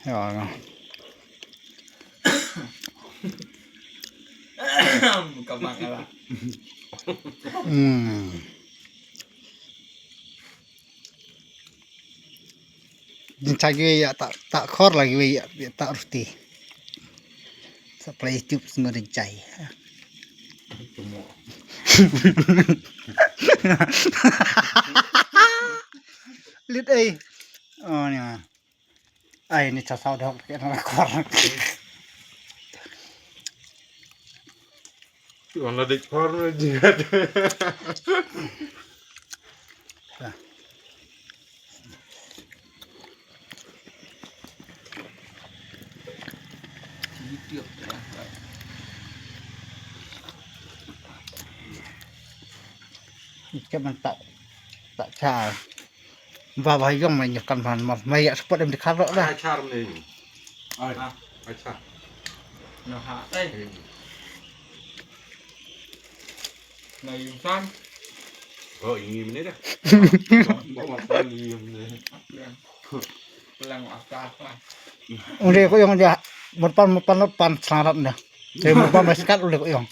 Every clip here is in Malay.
Ya. Kabang ala. Cagi ya tak khor lagi ya tak ruti. Sampai YouTube ngerjai. Semua. Lihat oh ni mah. Ini casau dah kena khor. Orang ada korang juga. YouTube lah. Cái mình tak chà và vài dòng mình nhập căn bản mà mày ạ support em được khá rõ đây. Acar ni. Acar. Nó hạ đây. Này dùng xoan. Ini ni dah. Bawa makan ni. Pelang akar lah. Udah kok yang dia pan selarat dah. Saya mau pan sekat udah kok yang.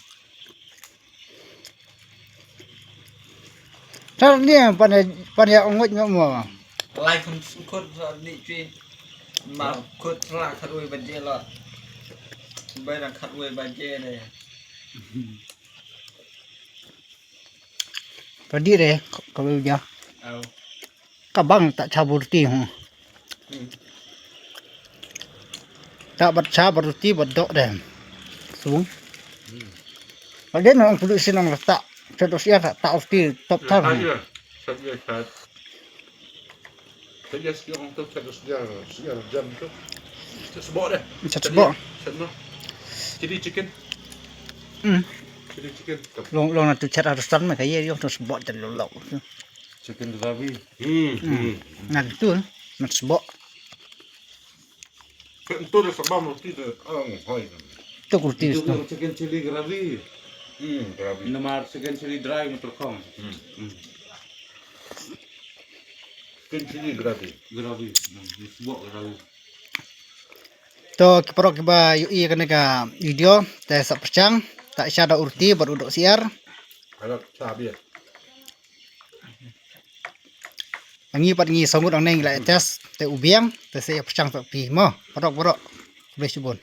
Sao ni pan ya ongot ngomong. Lai khut đi truy. Mà khut là khát uy bên kia là. Bây là khát uy bên kia này. Tadi deh kalau dia. Kabang tak caburti hu. Tak baca berarti bedok deh. Xuống. Và đến orang phụ sin orang letak terus ya tak urti top tar. Saja sekarang tu sekarang jam tu. Sebab dah. Sebab. Chili chicken. Chili chicken. Long tu cara restoran mah kayak dia tu sebab jadi lolok. Chicken gravy. Nah tu nak sebab. Itu dah sebab mesti tu hoi. Tu kurti tu. Chicken chili gravy. Gravy. Nomor chicken chili dry untuk kong. Chicken chili gravy. Gravy. Sebab gravy. To kiprok kiba yui kana ka video ta sa percang tak isya da urti baru dok siar. Ada cabai. Angi pat ngi songut ang neng la tes te ubiang te se percang tak pi mo. Porok boleh subun.